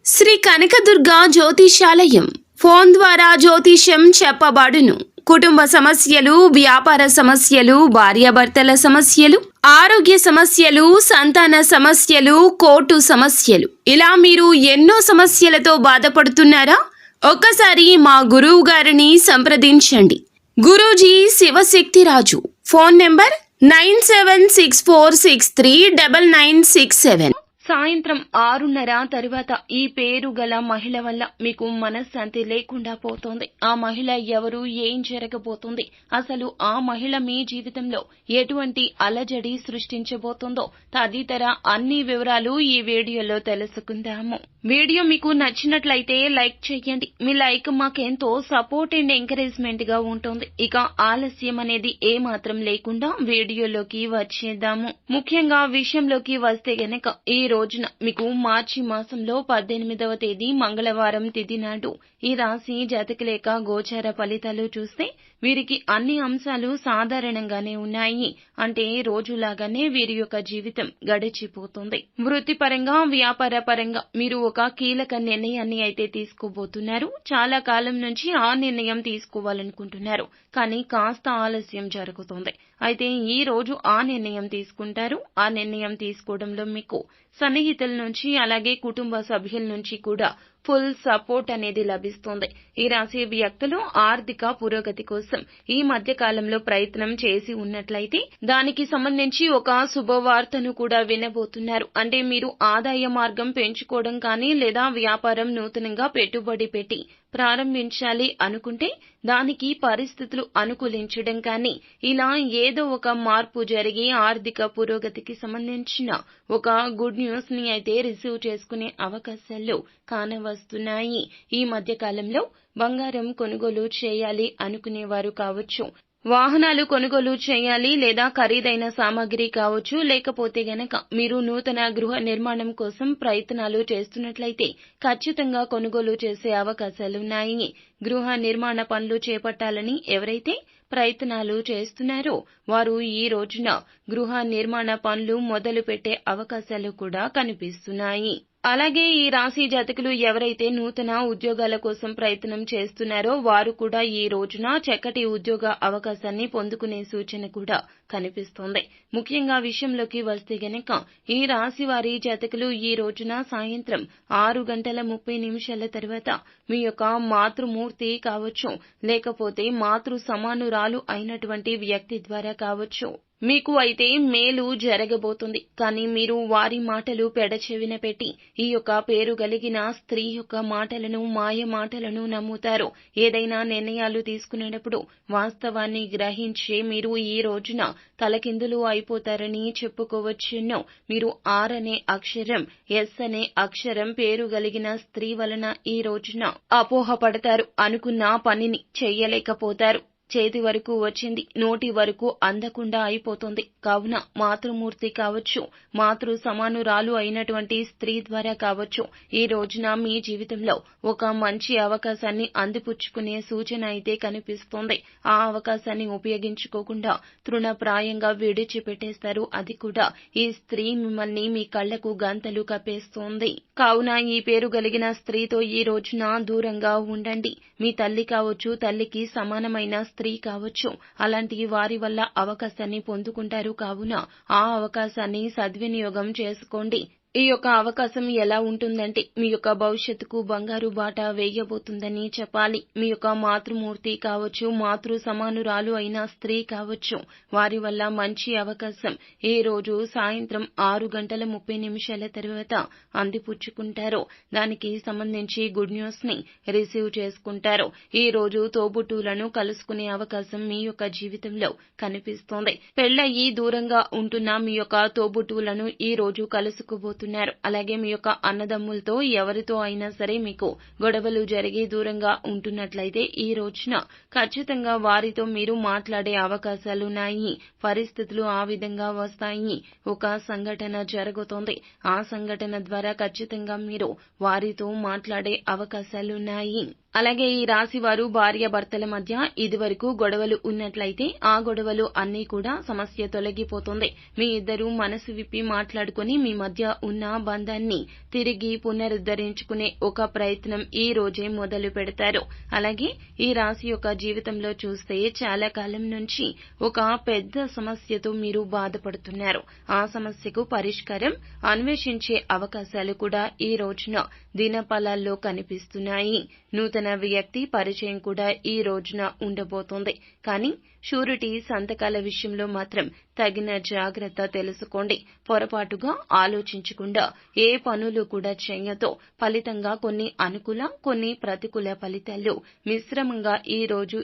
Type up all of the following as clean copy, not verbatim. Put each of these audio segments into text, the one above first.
Shri Kanakadurga జ్యోతిషాలయం phone ద్వారా జ్యోతిష్యం చెప్పబడును. కుటుంబ సమస్యలు, వ్యాపార సమస్యలు, భార్యాభర్తల సమస్యలు, ఆరోగ్య సమస్యలు, సంతాన సమస్యలు, కోర్టు సమస్యలు, ఇలా మీరు ఎన్నో సమస్యలతో బాధపడుతున్నారా? ఒక్కసారి మా గురువు గారిని సంప్రదించండి. గురూజీ శివశక్తిరాజు. Phone number 9764639967. సాయంత్రం 6:30 తర్వాత ఈ పేరు గల మహిళ వల్ల మీకు మనశ్శాంతి లేకుండా పోతోంది. ఆ మహిళ ఎవరు, ఏం జరగబోతుంది, అసలు ఆ మహిళ మీ జీవితంలో ఎటువంటి అలజడి సృష్టించబోతుందో తదితర అన్ని వివరాలు ఈ వీడియోలో తెలుసుకుందాము. వీడియో మీకు నచ్చినట్లయితే లైక్ చేయండి. మీ లైక్ మాకెంతో సపోర్ట్ అండ్ ఎంకరేజ్మెంట్ గా ఉంటుంది. ఇక ఆలస్యం అనేది ఏమాత్రం లేకుండా వీడియోలోకి వచ్చేద్దాము. ముఖ్యంగా విషయంలోకి వస్తే గనక ఈ రోజున మీకు మార్చి మాసంలో 18వ తేదీ మంగళవారం తిథి నాడు ఈ రాశి జాతకుల గోచార ఫలితాలు చూస్తే వీరికి అన్ని అంశాలు సాధారణంగానే ఉన్నాయి. అంటే రోజులాగానే వీరి యొక్క జీవితం గడిచిపోతుంది. వృత్తిపరంగా, వ్యాపార పరంగా మీరు ఒక కీలక నిర్ణయాన్ని అయితే తీసుకోబోతున్నారు. చాలా కాలం నుంచి ఆ నిర్ణయం తీసుకోవాలనుకుంటున్నారు, కానీ కాస్త ఆలస్యం జరుగుతుంది. అయితే ఈ రోజు ఆ నిర్ణయం తీసుకుంటారు. ఆ నిర్ణయం తీసుకోవడంలో మీకు సన్నిహితుల నుంచి, అలాగే కుటుంబ సభ్యుల నుంచి కూడా ఫుల్ సపోర్ట్ అనేది లభిస్తుంది. ఈ రాశి వ్యక్తులు ఆర్థిక పురోగతి కోసం ఈ మధ్య కాలంలో ప్రయత్నం చేసి ఉన్నట్లయితే దానికి సంబంధించి ఒక శుభవార్తను కూడా వినబోతున్నారు. అంటే మీరు ఆదాయ మార్గం పెంచుకోవడం కానీ, లేదా వ్యాపారం నూతనంగా పెట్టుబడి పెట్టి ప్రారంభించాలి అనుకుంటే దానికి పరిస్థితులు అనుకూలించడం కానీ, ఇలా ఏదో ఒక మార్పు జరిగి ఆర్థిక పురోగతికి సంబంధించిన ఒక గుడ్ న్యూస్ ని అయితే రిసీవ్ చేసుకునే అవకాశాలు కానవస్తున్నాయి. ఈ మధ్య కాలంలో బంగారం కొనుగోలు చేయాలి అనుకునేవారు కావచ్చు, వాహనాలు కొనుగోలు చేయాలి, లేదా ఖరీదైన సామాగ్రి కావచ్చు, లేకపోతే గనక మీరు నూతన గృహ నిర్మాణం కోసం ప్రయత్నాలు చేస్తున్నట్లయితే ఖచ్చితంగా కొనుగోలు చేసే అవకాశాలున్నాయి. గృహ నిర్మాణ పనులు చేపట్టాలని ఎవరైతే ప్రయత్నాలు చేస్తున్నారో వారు ఈ రోజున గృహ నిర్మాణ పనులు మొదలు పెట్టే అవకాశాలు కూడా కనిపిస్తున్నాయి. అలాగే ఈ రాశి జాతకులు ఎవరైతే నూతన ఉద్యోగాల కోసం ప్రయత్నం చేస్తున్నారో వారు కూడా ఈ రోజున చక్కటి ఉద్యోగ అవకాశాన్ని పొందుకునే సూచన కూడా కనిపిస్తోంది. ముఖ్యంగా విషయంలోకి వస్తే గనక ఈ రాశి వారి జాతకులు ఈ రోజున సాయంత్రం 6:30 తర్వాత మీ యొక్క మాతృమూర్తి కావచ్చు, లేకపోతే మాతృ సమానురాలు అయినటువంటి వ్యక్తి ద్వారా కావచ్చు మీకు అయితే మేలు జరగబోతుంది. కానీ మీరు వారి మాటలు పెడచెవిన పెట్టి ఈ యొక్క పేరు కలిగిన స్త్రీ యొక్క మాటలను, మాయ మాటలను నమ్ముతారు. ఏదైనా నిర్ణయాలు తీసుకునేటప్పుడు వాస్తవాన్ని గ్రహించి మీరు ఈ రోజున తలకిందులు అయిపోతారని చెప్పుకోవచ్చును. మీరు ఆర్ అనే అక్షరం, ఎస్ అనే అక్షరం పేరు కలిగిన స్త్రీ వలన ఈ రోజున అపోహపడతారు. అనుకున్న పనిని చెయ్యలేకపోతారు. చేతి వరకు వచ్చింది, నోటి వరకు అందకుండా అయిపోతుంది. కావున మాతృమూర్తి కావచ్చు, మాతృ సమానురాలు అయినటువంటి స్త్రీ ద్వారా కావచ్చు ఈ రోజున మీ జీవితంలో ఒక మంచి అవకాశాన్ని అందిపుచ్చుకునే సూచన అయితే కనిపిస్తోంది. ఆ అవకాశాన్ని ఉపయోగించుకోకుండా తృణప్రాయంగా విడిచిపెట్టేస్తారు. అది కూడా ఈ స్త్రీ మిమ్మల్ని మీ కళ్లకు గంతలు కప్పేస్తోంది. కావున ఈ పేరు కలిగిన స్త్రీతో ఈ రోజున దూరంగా ఉండండి. మీ తల్లి కావచ్చు, తల్లికి సమానమైన స్త్రీ కావచ్చు, అలాంటి వారి వల్ల అవకాశాన్ని పొందుకుంటారు. కావున ఆ అవకాశాన్ని సద్వినియోగం చేసుకోండి. ఈ యొక్క అవకాశం ఎలా ఉంటుందంటే మీ యొక్క భవిష్యత్తుకు బంగారు బాట వేయబోతుందని చెప్పాలి. మీ యొక్క మాతృమూర్తి కావచ్చు, మాతృ సమానురాలు అయిన స్త్రీ కావచ్చు, వారి వల్ల మంచి అవకాశం ఈ రోజు సాయంత్రం 6:30 తర్వాత అందిపుచ్చుకుంటారు. దానికి సంబంధించి గుడ్ న్యూస్ ని రిసీవ్ చేసుకుంటారు. ఈ రోజు తోబుట్టువులను కలుసుకునే అవకాశం మీ యొక్క జీవితంలో కనిపిస్తోంది. పెళ్లయ్యి దూరంగా ఉంటున్న మీ యొక్క తోబుట్టువులను ఈ రోజు కలుసుకోబోతున్నారు. అలాగే మీ యొక్క అన్నదమ్ములతో ఎవరితో అయినా సరే మీకు గొడవలు జరిగి దూరంగా ఉంటున్నట్లయితే ఈ రోజున ఖచ్చితంగా వారితో మీరు మాట్లాడే అవకాశాలున్నాయి. పరిస్థితులు ఆ విధంగా వస్తాయి. ఒక సంఘటన జరుగుతోంది. ఆ సంఘటన ద్వారా ఖచ్చితంగా మీరు వారితో మాట్లాడే అవకాశాలున్నాయి. అలాగే ఈ రాశి వారు భార్యాభర్తల మధ్య ఇదివరకు గొడవలు ఉన్నట్లయితే ఆ గొడవలు అన్నీ కూడా సమస్య తొలగిపోతుంది. మీ ఇద్దరు మనసు విప్పి మాట్లాడుకుని మీ మధ్య ఉన్న బంధాన్ని తిరిగి పునరుద్ధరించుకునే ఒక ప్రయత్నం ఈ రోజే మొదలు పెడతారు. అలాగే ఈ రాశి యొక్క జీవితంలో చూస్తే చాలా కాలం నుంచి ఒక పెద్ద సమస్యతో మీరు బాధపడుతున్నారు. ఆ సమస్యకు పరిష్కారం అన్వేషించే అవకాశాలు కూడా ఈ రోజున దినఫలాల్లో కనిపిస్తున్నాయి. నూతన వ్యక్తి పరిచయం కూడా ఈ రోజున ఉండబోతోంది. కానీ షూరిటీ సంతకాల విషయంలో మాత్రం తగిన జాగ్రత్త తెలుసుకోండి. పొరపాటుగా ఆలోచించకుండా ఏ పనులు కూడా చేయతో ఫలితంగా కొన్ని అనుకూల, కొన్ని ప్రతికూల ఫలితాలు మిశ్రమంగా ఈ రోజు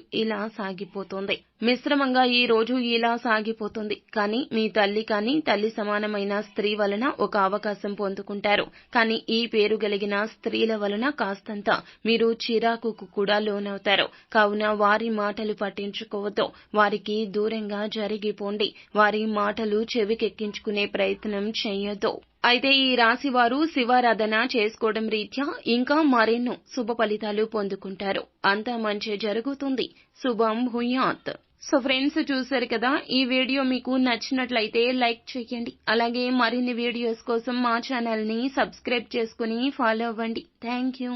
ఇలా సాగిపోతుంది. కానీ మీ తల్లి కానీ తల్లి సమానమైన స్త్రీ వలన ఒక అవకాశం పొందుకుంటారు. కానీ ఈ పేరు కలిగిన స్త్రీల వలన కాస్తంత మీరు చిరాకుకు కూడా లోనవుతారు. కావున వారి మాటలు పట్టించుకోవద్దు. వారికి దూరంగా జరిగిపోండి. వారి మాటలు చెవికెక్కించుకునే ప్రయత్నం చేయొద్దు. అయితే ఈ రాశి వారు శివారాధన చేసుకోవడం రీత్యా ఇంకా మరెన్నో శుభ ఫలితాలు పొందుకుంటారు. అంతా మంచి జరుగుతుంది. శుభం భూయాత్. సో ఫ్రెండ్స్, చూశారు కదా, ఈ వీడియో మీకు నచ్చినట్లయితే లైక్ చేయండి. అలాగే మరిన్ని వీడియోస్ కోసం మా ఛానల్ ని సబ్స్క్రైబ్ చేసుకుని ఫాలో అవ్వండి. Thank you.